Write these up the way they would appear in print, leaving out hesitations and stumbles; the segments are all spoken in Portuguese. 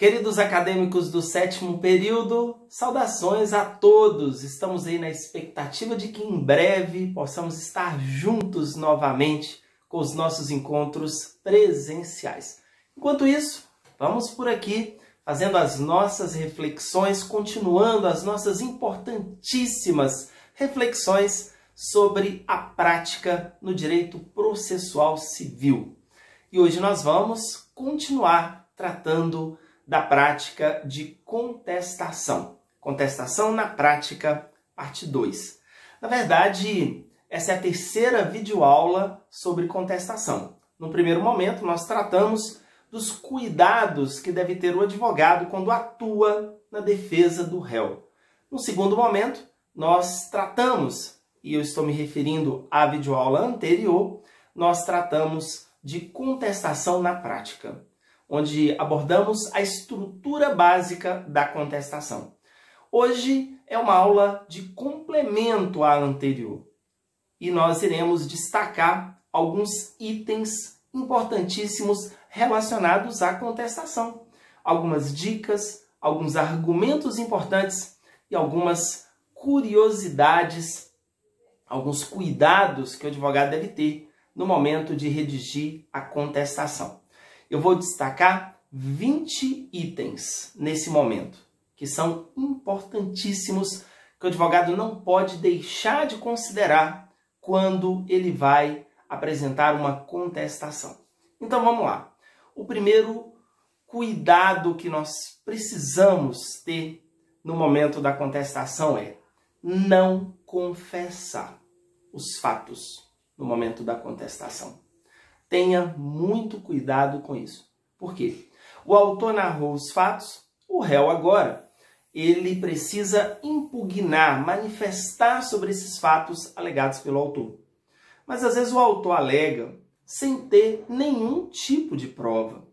Queridos acadêmicos do 7º período, saudações a todos! Estamos aí na expectativa de que em breve possamos estar juntos novamente com os nossos encontros presenciais. Enquanto isso, vamos por aqui fazendo as nossas reflexões, continuando as nossas importantíssimas reflexões sobre a prática no direito processual civil. E hoje nós vamos continuar tratando da prática de contestação. Contestação na prática, parte 2. Na verdade, essa é a terceira videoaula sobre contestação. No primeiro momento, nós tratamos dos cuidados que deve ter o advogado quando atua na defesa do réu. No segundo momento, nós tratamos, e eu estou me referindo à videoaula anterior, nós tratamos de contestação na prática, onde abordamos a estrutura básica da contestação. Hoje é uma aula de complemento à anterior e nós iremos destacar alguns itens importantíssimos relacionados à contestação, algumas dicas, alguns argumentos importantes e algumas curiosidades, alguns cuidados que o advogado deve ter no momento de redigir a contestação. Eu vou destacar 20 itens nesse momento, que são importantíssimos, que o advogado não pode deixar de considerar quando ele vai apresentar uma contestação. Então vamos lá. O primeiro cuidado que nós precisamos ter no momento da contestação é não confessar os fatos no momento da contestação. Tenha muito cuidado com isso. Por quê? O autor narrou os fatos, o réu agora, ele precisa impugnar, manifestar sobre esses fatos alegados pelo autor. Mas às vezes o autor alega sem ter nenhum tipo de prova.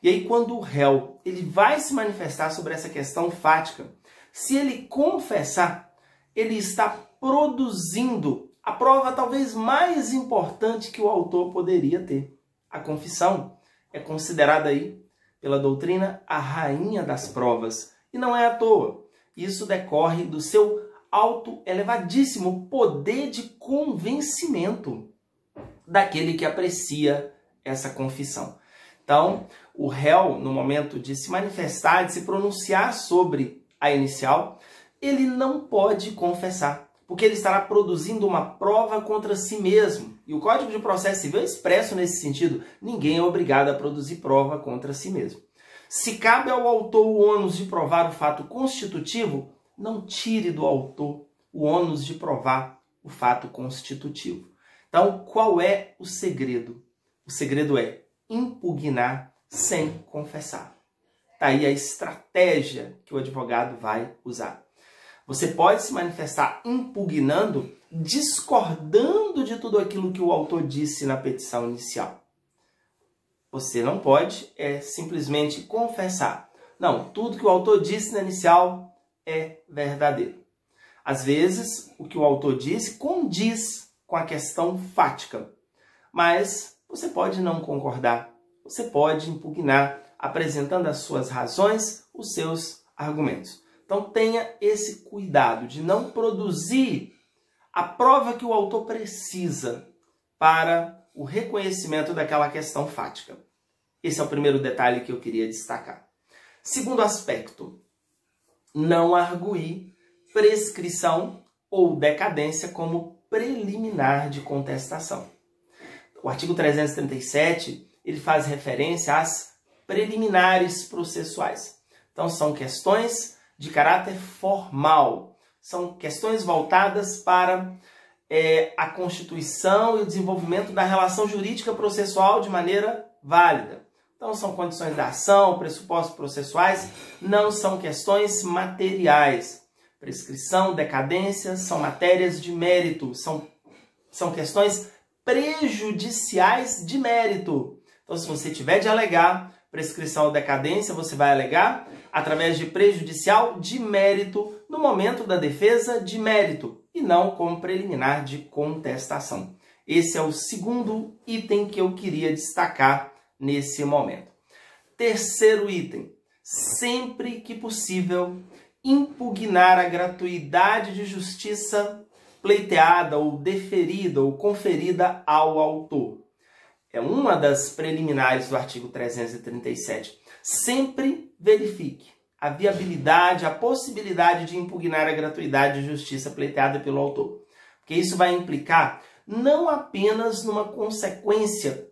E aí quando o réu ele vai se manifestar sobre essa questão fática, se ele confessar, ele está produzindo a prova talvez mais importante que o autor poderia ter. A confissão é considerada aí pela doutrina a rainha das provas. E não é à toa. Isso decorre do seu alto, elevadíssimo poder de convencimento daquele que aprecia essa confissão. Então, o réu, no momento de se manifestar, de se pronunciar sobre a inicial, ele não pode confessar, porque ele estará produzindo uma prova contra si mesmo. E o Código de Processo Civil é expresso nesse sentido. Ninguém é obrigado a produzir prova contra si mesmo. Se cabe ao autor o ônus de provar o fato constitutivo, não tire do autor o ônus de provar o fato constitutivo. Então, qual é o segredo? O segredo é impugnar sem confessar. Está aí a estratégia que o advogado vai usar. Você pode se manifestar impugnando, discordando de tudo aquilo que o autor disse na petição inicial. Você não pode simplesmente confessar. Não, tudo que o autor disse na inicial é verdadeiro. Às vezes, o que o autor disse condiz com a questão fática, mas você pode não concordar. Você pode impugnar, apresentando as suas razões, os seus argumentos. Então tenha esse cuidado de não produzir a prova que o autor precisa para o reconhecimento daquela questão fática. Esse é o primeiro detalhe que eu queria destacar. Segundo aspecto, não arguir prescrição ou decadência como preliminar de contestação. O artigo 337 ele faz referência às preliminares processuais. Então são questões de caráter formal. São questões voltadas para a constituição e o desenvolvimento da relação jurídica processual de maneira válida. Então são condições da ação, pressupostos processuais, não são questões materiais. Prescrição, decadência são matérias de mérito, são questões prejudiciais de mérito. Então se você tiver de alegar prescrição ou decadência, você vai alegar através de prejudicial de mérito no momento da defesa de mérito e não como preliminar de contestação. Esse é o segundo item que eu queria destacar nesse momento. Terceiro item, sempre que possível, impugnar a gratuidade de justiça pleiteada ou deferida ou conferida ao autor. É uma das preliminares do artigo 337. Sempre verifique a viabilidade, a possibilidade de impugnar a gratuidade de justiça pleiteada pelo autor. Porque isso vai implicar não apenas numa consequência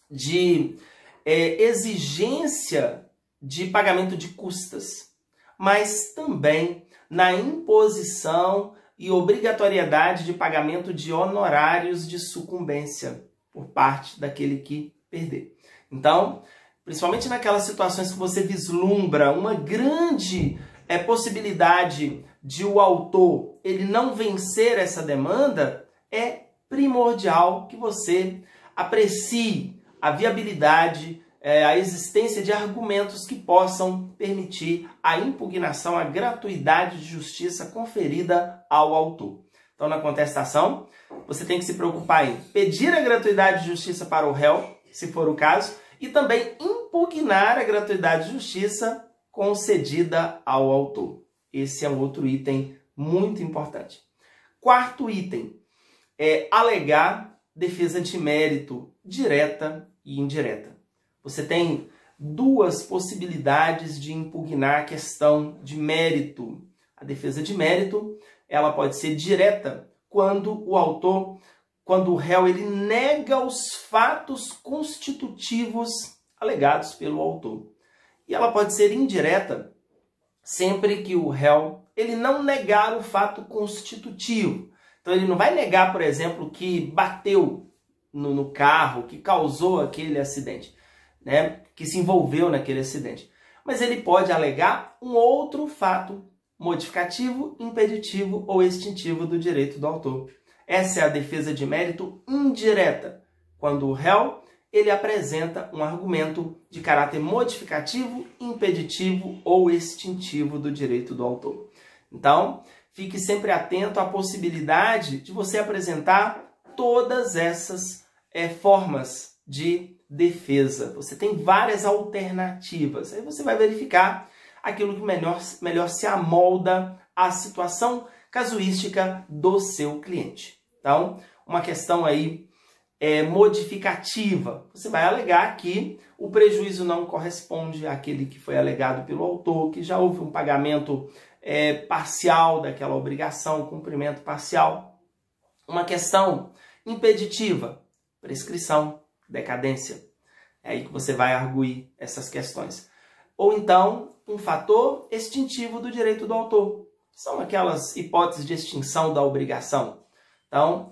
de exigência de pagamento de custas, mas também na imposição e obrigatoriedade de pagamento de honorários de sucumbência por parte daquele que perder. Então, principalmente naquelas situações que você vislumbra uma grande possibilidade de o autor ele não vencer essa demanda, é primordial que você aprecie a viabilidade, a existência de argumentos que possam permitir a impugnação, a gratuidade de justiça conferida ao autor. Então, na contestação, você tem que se preocupar em pedir a gratuidade de justiça para o réu, se for o caso, e também impugnar a gratuidade de justiça concedida ao autor. Esse é um outro item muito importante. Quarto item é alegar defesa de mérito direta e indireta. Você tem duas possibilidades de impugnar a questão de mérito. A defesa de mérito, ela pode ser direta quando o réu ele nega os fatos constitutivos alegados pelo autor. E ela pode ser indireta sempre que o réu ele não negar o fato constitutivo. Então ele não vai negar, por exemplo, que bateu no carro, que causou aquele acidente, né? Que se envolveu naquele acidente. Mas ele pode alegar um outro fato modificativo, impeditivo ou extintivo do direito do autor. Essa é a defesa de mérito indireta, quando o réu ele apresenta um argumento de caráter modificativo, impeditivo ou extintivo do direito do autor. Então, fique sempre atento à possibilidade de você apresentar todas essas formas de defesa. Você tem várias alternativas. Aí você vai verificar aquilo que melhor se amolda à situação casuística do seu cliente. Então, uma questão aí modificativa. Você vai alegar que o prejuízo não corresponde àquele que foi alegado pelo autor, que já houve um pagamento parcial daquela obrigação, cumprimento parcial. Uma questão impeditiva, prescrição, decadência. É aí que você vai arguir essas questões. Ou então, um fator extintivo do direito do autor. São aquelas hipóteses de extinção da obrigação. Então,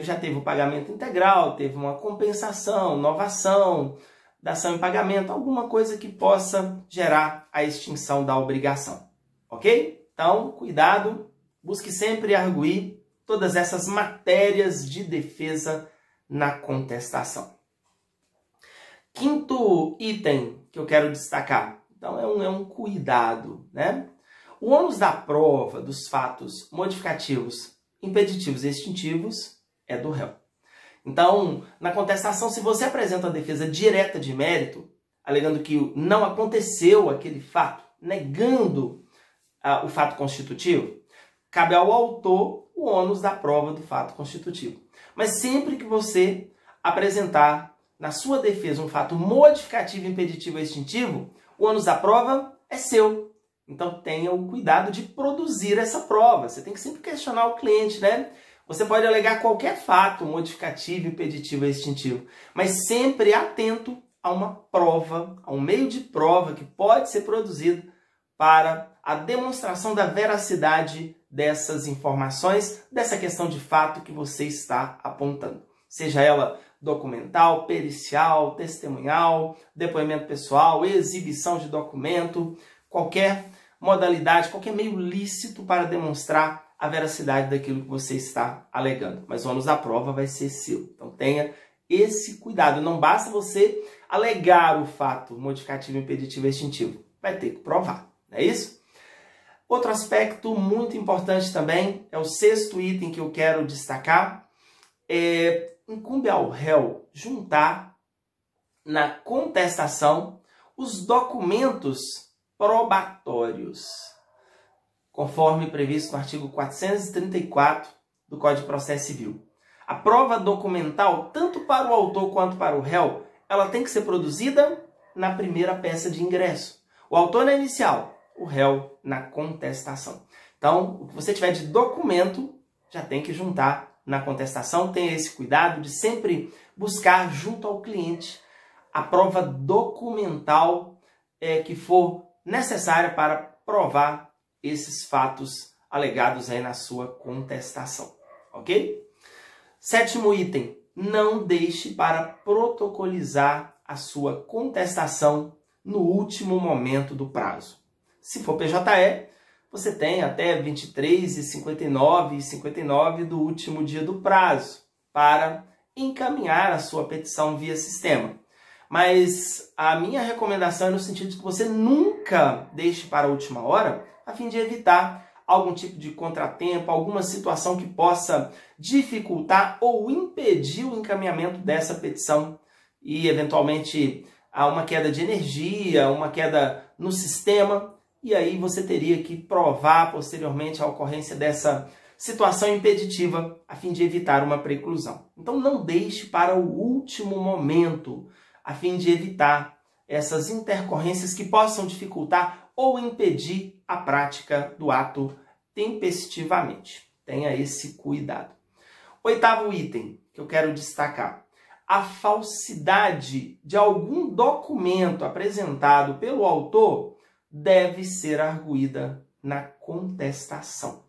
já teve o pagamento integral, teve uma compensação, novação, dação em pagamento, alguma coisa que possa gerar a extinção da obrigação. Ok? Então, cuidado, busque sempre arguir todas essas matérias de defesa na contestação. Quinto item que eu quero destacar, então é um cuidado, né? O ônus da prova dos fatos modificativos, impeditivos e extintivos é do réu. Então, na contestação, se você apresenta a defesa direta de mérito, alegando que não aconteceu aquele fato, negando o fato constitutivo, cabe ao autor o ônus da prova do fato constitutivo. Mas sempre que você apresentar na sua defesa um fato modificativo, impeditivo ou extintivo, o ônus da prova é seu. Então tenha o cuidado de produzir essa prova. Você tem que sempre questionar o cliente, né? Você pode alegar qualquer fato modificativo, impeditivo ou extintivo, mas sempre atento a uma prova, a um meio de prova que pode ser produzido para a demonstração da veracidade dessas informações, dessa questão de fato que você está apontando. Seja ela documental, pericial, testemunhal, depoimento pessoal, exibição de documento, qualquer modalidade, qualquer meio lícito para demonstrar a veracidade daquilo que você está alegando. Mas o ônus da prova vai ser seu. Então tenha esse cuidado. Não basta você alegar o fato modificativo, impeditivo e extintivo. Vai ter que provar. Não é isso? Outro aspecto muito importante também é o sexto item que eu quero destacar. Incumbe ao réu juntar na contestação os documentos probatórios, conforme previsto no artigo 434 do Código de Processo Civil. A prova documental, tanto para o autor quanto para o réu, ela tem que ser produzida na primeira peça de ingresso. O autor na inicial, o réu na contestação. Então, o que você tiver de documento, já tem que juntar na contestação. Tenha esse cuidado de sempre buscar junto ao cliente a prova documental que for necessária para provar esses fatos alegados aí na sua contestação. Ok? Sétimo item, não deixe para protocolizar a sua contestação no último momento do prazo. Se for PJE, você tem até 23h59 do último dia do prazo para encaminhar a sua petição via sistema. Mas a minha recomendação é no sentido de que você nunca deixe para a última hora, a fim de evitar algum tipo de contratempo, alguma situação que possa dificultar ou impedir o encaminhamento dessa petição e, eventualmente, há uma queda de energia, uma queda no sistema, e aí você teria que provar posteriormente a ocorrência dessa situação impeditiva a fim de evitar uma preclusão. Então não deixe para o último momento a fim de evitar essas intercorrências que possam dificultar ou impedir a prática do ato tempestivamente. Tenha esse cuidado. Oitavo item que eu quero destacar. A falsidade de algum documento apresentado pelo autor deve ser arguída na contestação.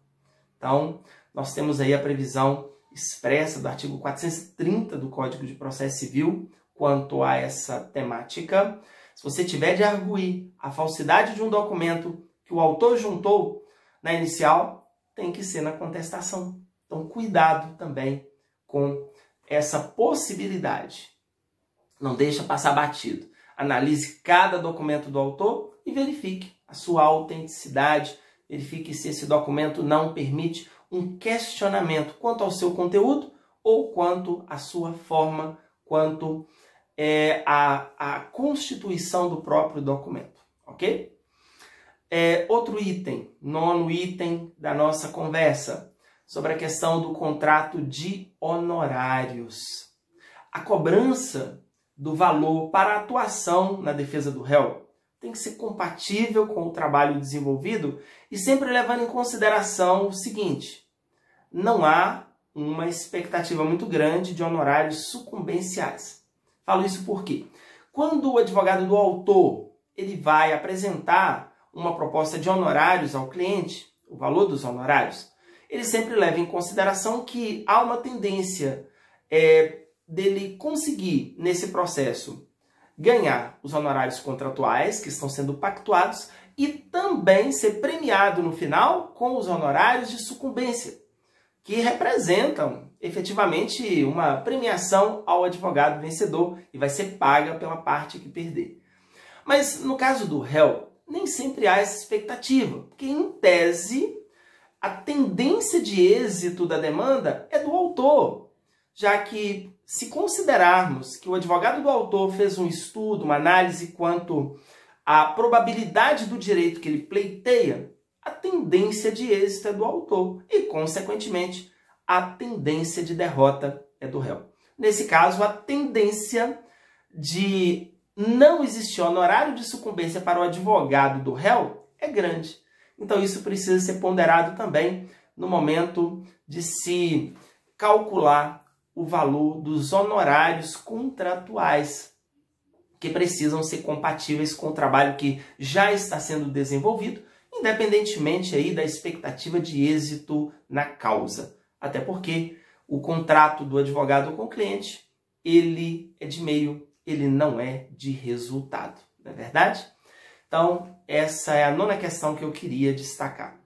Então, nós temos aí a previsão expressa do artigo 430 do Código de Processo Civil quanto a essa temática. Se você tiver de arguir a falsidade de um documento que o autor juntou na inicial, tem que ser na contestação. Então, cuidado também com essa possibilidade. Não deixa passar batido. Analise cada documento do autor e verifique a sua autenticidade. Verifique se esse documento não permite um questionamento quanto ao seu conteúdo ou quanto à sua forma, quanto à constituição do próprio documento. Ok? Outro item, nono item da nossa conversa, sobre a questão do contrato de honorários. A cobrança do valor para a atuação na defesa do réu tem que ser compatível com o trabalho desenvolvido e sempre levando em consideração o seguinte: não há uma expectativa muito grande de honorários sucumbenciais. Falo isso porque quando o advogado do autor ele vai apresentar uma proposta de honorários ao cliente, o valor dos honorários, ele sempre leva em consideração que há uma tendência dele conseguir, nesse processo, ganhar os honorários contratuais que estão sendo pactuados e também ser premiado no final com os honorários de sucumbência, que representam efetivamente uma premiação ao advogado vencedor e vai ser paga pela parte que perder. Mas no caso do réu, nem sempre há essa expectativa, porque em tese a tendência de êxito da demanda é do autor, já que se considerarmos que o advogado do autor fez um estudo, uma análise quanto à probabilidade do direito que ele pleiteia, a tendência de êxito é do autor e, consequentemente, a tendência de derrota é do réu. Nesse caso, a tendência de não existir honorário de sucumbência para o advogado do réu é grande. Então isso precisa ser ponderado também no momento de se calcular o valor dos honorários contratuais, que precisam ser compatíveis com o trabalho que já está sendo desenvolvido, independentemente aí da expectativa de êxito na causa. Até porque o contrato do advogado com o cliente, ele é de meio, ele não é de resultado, não é verdade? Então, essa é a nona questão que eu queria destacar.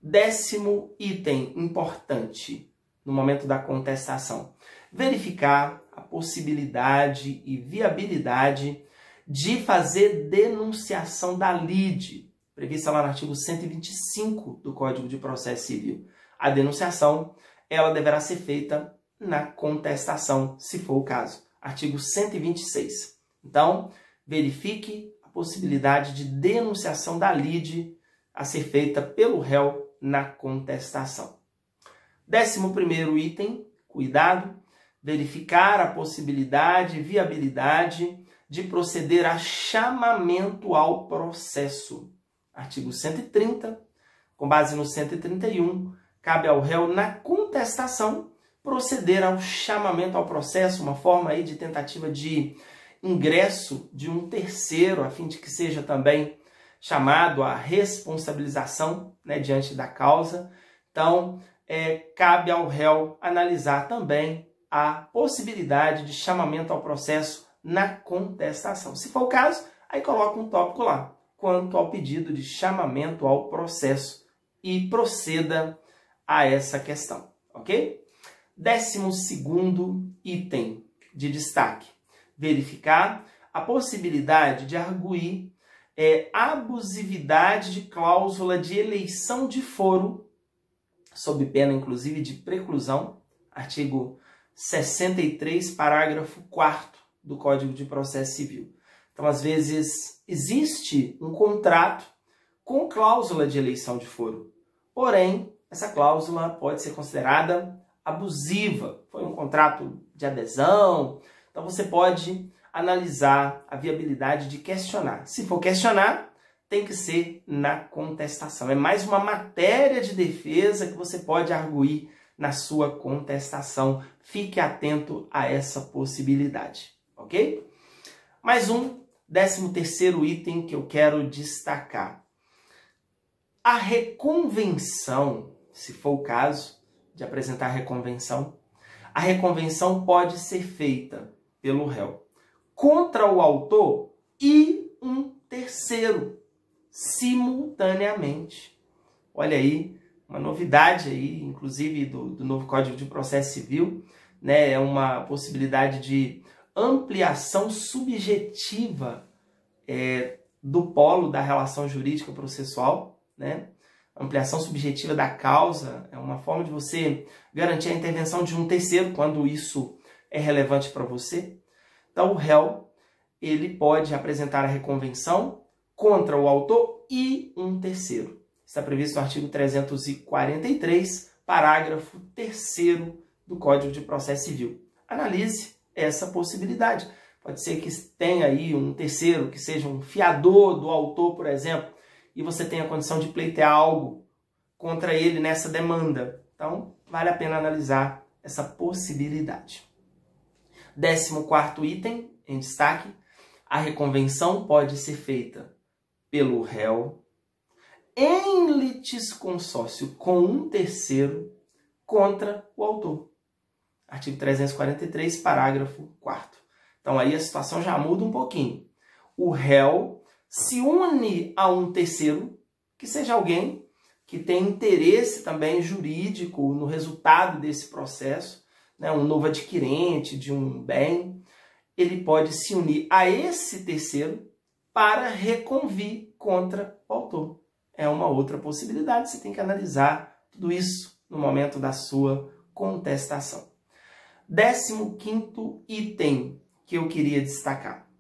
10º item importante no momento da contestação: verificar a possibilidade e viabilidade de fazer denunciação da lide, prevista lá no artigo 125 do Código de Processo Civil. A denunciação, ela deverá ser feita na contestação, se for o caso. Artigo 126. Então, verifique a possibilidade de denunciação da lide a ser feita pelo réu na contestação. 11º item, cuidado, verificar a possibilidade e viabilidade de proceder a chamamento ao processo. Artigo 130, com base no 131, cabe ao réu na contestação proceder ao chamamento ao processo, uma forma aí de tentativa de ingresso de um terceiro, a fim de que seja também chamado à responsabilização, né, diante da causa. Então, cabe ao réu analisar também a possibilidade de chamamento ao processo na contestação. Se for o caso, aí coloca um tópico lá, quanto ao pedido de chamamento ao processo, e proceda a essa questão, ok? 12º item de destaque, verificar a possibilidade de arguir abusividade de cláusula de eleição de foro, sob pena, inclusive, de preclusão, artigo 63, parágrafo 4º do Código de Processo Civil. Então, às vezes, existe um contrato com cláusula de eleição de foro, porém, essa cláusula pode ser considerada abusiva. Foi um contrato de adesão, então você pode analisar a viabilidade de questionar. Se for questionar, tem que ser na contestação. É mais uma matéria de defesa que você pode arguir na sua contestação. Fique atento a essa possibilidade, ok? Mais um, 13º item que eu quero destacar. A reconvenção, se for o caso de apresentar a reconvenção pode ser feita pelo réu contra o autor e um terceiro, simultaneamente. Olha aí, uma novidade aí, inclusive do novo Código de Processo Civil, né? É uma possibilidade de ampliação subjetiva do polo da relação jurídica processual, né? Ampliação subjetiva da causa é uma forma de você garantir a intervenção de um terceiro quando isso é relevante para você. Então, o réu ele pode apresentar a reconvenção contra o autor e um terceiro. Está previsto no artigo 343, parágrafo 3º do Código de Processo Civil. Analise essa possibilidade. Pode ser que tenha aí um terceiro, que seja um fiador do autor, por exemplo, e você tenha condição de pleitear algo contra ele nessa demanda. Então, vale a pena analisar essa possibilidade. 14º item, em destaque, a reconvenção pode ser feita pelo réu em litisconsórcio com um terceiro contra o autor. Artigo 343, parágrafo 4º. Então, aí a situação já muda um pouquinho. O réu se une a um terceiro, que seja alguém que tem interesse também jurídico no resultado desse processo, né, um novo adquirente de um bem, ele pode se unir a esse terceiro para reconvir contra o autor. É uma outra possibilidade, você tem que analisar tudo isso no momento da sua contestação. 15º item que eu queria destacar.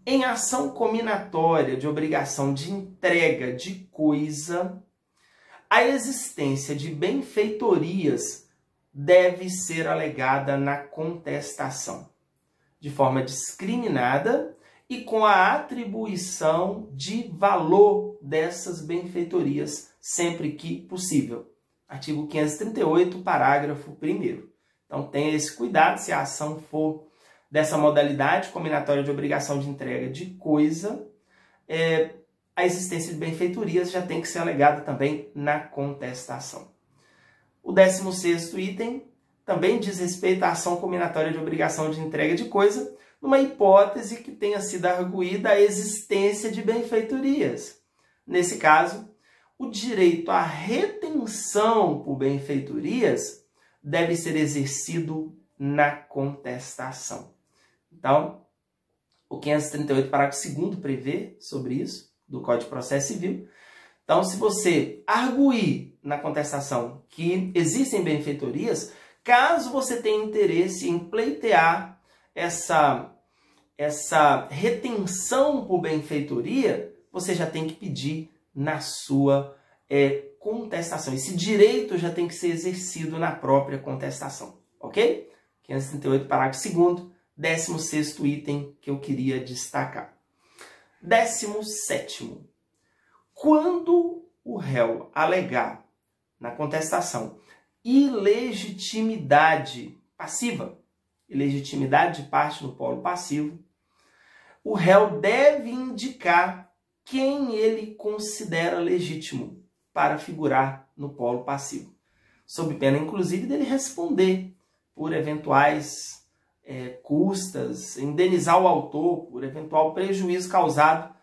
Em ação cominatória de obrigação de entrega de coisa, a existência de benfeitorias deve ser alegada na contestação, de forma discriminada e com a atribuição de valor dessas benfeitorias, sempre que possível. Artigo 538, parágrafo 1º. Então, tenha esse cuidado, se a ação for dessa modalidade combinatória de obrigação de entrega de coisa, a existência de benfeitorias já tem que ser alegada também na contestação. O 16º item também diz respeito à ação combinatória de obrigação de entrega de coisa, numa hipótese que tenha sido arguída a existência de benfeitorias. Nesse caso, o direito à retenção por benfeitorias deve ser exercido na contestação. Então, o 538, parágrafo 2º prevê sobre isso, do Código de Processo Civil. Então, se você arguir na contestação que existem benfeitorias, caso você tenha interesse em pleitear essa retenção por benfeitoria, você já tem que pedir na sua contestação. Esse direito já tem que ser exercido na própria contestação, ok? 538, parágrafo 2º, 16º item que eu queria destacar. 17º. Quando o réu alegar na contestação ilegitimidade passiva, ilegitimidade de parte no polo passivo, o réu deve indicar quem ele considera legítimo para figurar no polo passivo, sob pena, inclusive, dele responder por eventuais custas, indenizar o autor por eventual prejuízo causado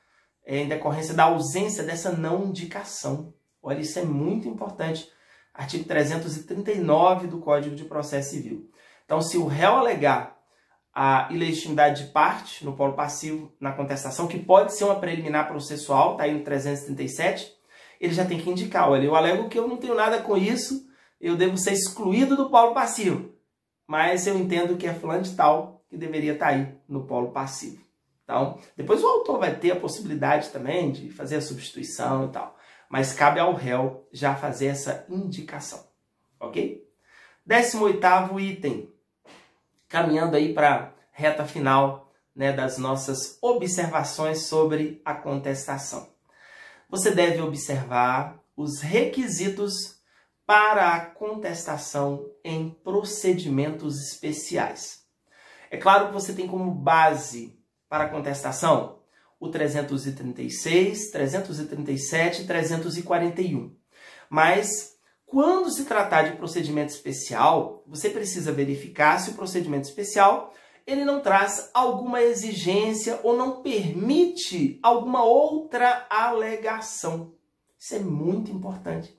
em decorrência da ausência dessa não indicação. Olha, isso é muito importante. Artigo 339 do Código de Processo Civil. Então, se o réu alegar a ilegitimidade de parte no polo passivo na contestação, que pode ser uma preliminar processual, está aí no 337, ele já tem que indicar, olha, eu alego que eu não tenho nada com isso, eu devo ser excluído do polo passivo, mas eu entendo que é fulano de tal que deveria estar aí no polo passivo. Então, depois o autor vai ter a possibilidade também de fazer a substituição e tal, mas cabe ao réu já fazer essa indicação, ok? 18º item, caminhando aí para a reta final, né, das nossas observações sobre a contestação. Você deve observar os requisitos para a contestação em procedimentos especiais. É claro que você tem como base para a contestação o 336, 337 e 341. Mas, quando se tratar de procedimento especial, você precisa verificar se o procedimento especial ele não traz alguma exigência ou não permite alguma outra alegação. Isso é muito importante.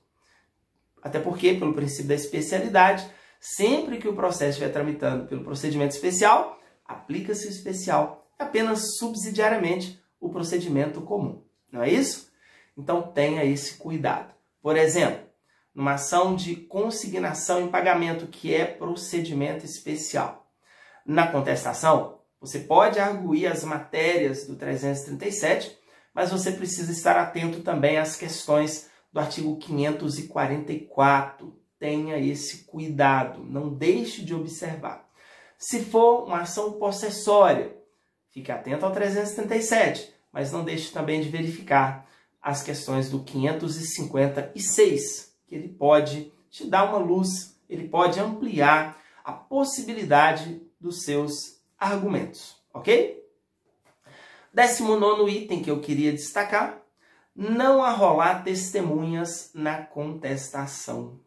Até porque, pelo princípio da especialidade, sempre que o processo estiver tramitando pelo procedimento especial, aplica-se o especial, apenas subsidiariamente o procedimento comum. Não é isso? Então tenha esse cuidado. Por exemplo, numa ação de consignação em pagamento, que é procedimento especial. Na contestação, você pode arguir as matérias do 337, mas você precisa estar atento também às questões do artigo 544. Tenha esse cuidado, não deixe de observar. Se for uma ação possessória, fique atento ao 337, mas não deixe também de verificar as questões do 556, que ele pode te dar uma luz, ele pode ampliar a possibilidade dos seus argumentos, ok? 19º item que eu queria destacar, não arrolar testemunhas na contestação.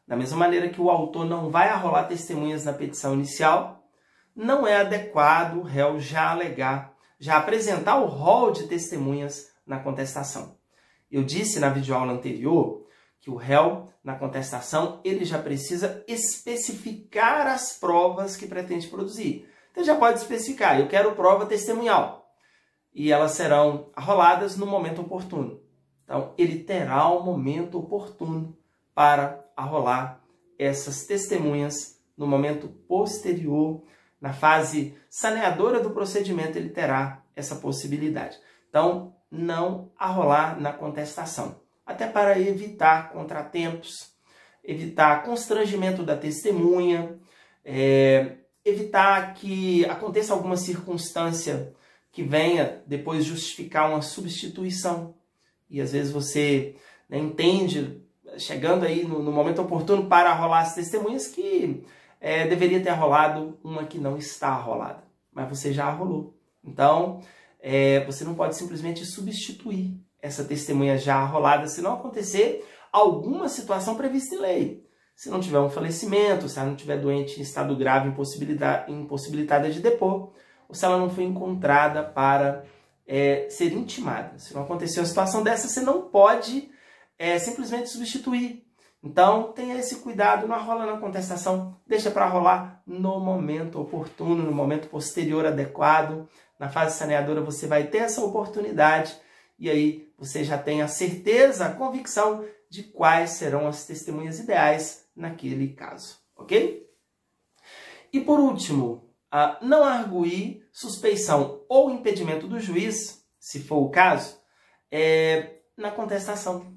Da mesma maneira que o autor não vai arrolar testemunhas na petição inicial, não é adequado o réu já alegar, já apresentar o rol de testemunhas na contestação. Eu disse na videoaula anterior que o réu, na contestação, ele já precisa especificar as provas que pretende produzir. Então já pode especificar, eu quero prova testemunhal, e elas serão arroladas no momento oportuno. Então ele terá o momento oportuno para arrolar essas testemunhas no momento posterior. Na fase saneadora do procedimento, ele terá essa possibilidade. Então, não arrolar na contestação. Até para evitar contratempos, evitar constrangimento da testemunha, evitar que aconteça alguma circunstância que venha depois justificar uma substituição. E às vezes você entende, chegando aí no momento oportuno para arrolar as testemunhas, que deveria ter arrolado uma que não está arrolada, mas você já arrolou. Então, você não pode simplesmente substituir essa testemunha já arrolada se não acontecer alguma situação prevista em lei. Se não tiver um falecimento, se ela não tiver doente em estado grave, impossibilitada de depor, ou se ela não foi encontrada para ser intimada. Se não aconteceu uma situação dessa, você não pode simplesmente substituir. Então, tenha esse cuidado, não arrola na contestação, deixa para rolar no momento oportuno, no momento posterior adequado. Na fase saneadora você vai ter essa oportunidade e aí você já tem a certeza, a convicção de quais serão as testemunhas ideais naquele caso, ok? E por último, não arguir suspeição ou impedimento do juiz, se for o caso, na contestação.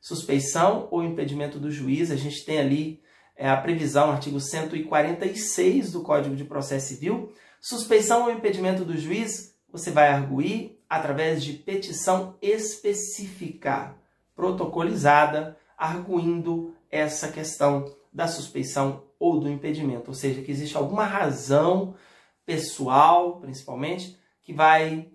Suspeição ou impedimento do juiz, a gente tem ali a previsão, artigo 146 do Código de Processo Civil. Suspeição ou impedimento do juiz, você vai arguir através de petição específica, protocolizada, arguindo essa questão da suspeição ou do impedimento. Ou seja, que existe alguma razão pessoal, principalmente, que vai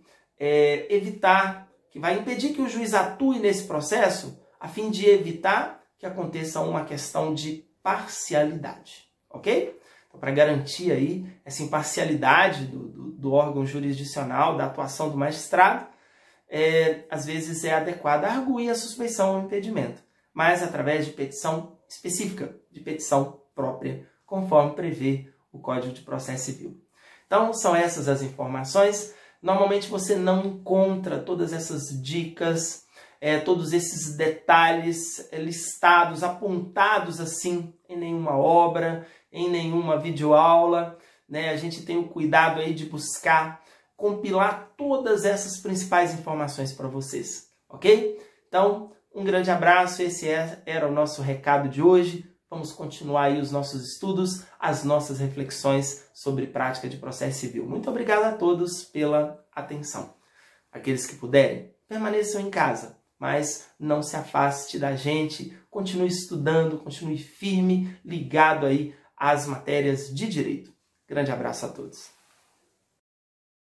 evitar, que vai impedir que o juiz atue nesse processo, a fim de evitar que aconteça uma questão de parcialidade, ok? Então, para garantir aí essa imparcialidade do órgão jurisdicional, da atuação do magistrado, às vezes é adequado arguir a suspeição ou impedimento, mas através de petição específica, de petição própria, conforme prevê o Código de Processo Civil. Então, são essas as informações. Normalmente você não encontra todas essas dicas, todos esses detalhes listados, apontados assim, em nenhuma obra, em nenhuma videoaula, né? A gente tem o cuidado aí de buscar compilar todas essas principais informações para vocês, ok? Então, um grande abraço, esse era o nosso recado de hoje. Vamos continuar aí os nossos estudos, as nossas reflexões sobre prática de processo civil. Muito obrigado a todos pela atenção. Aqueles que puderem, permaneçam em casa, mas não se afaste da gente, continue estudando, continue firme, ligado aí às matérias de direito. Grande abraço a todos.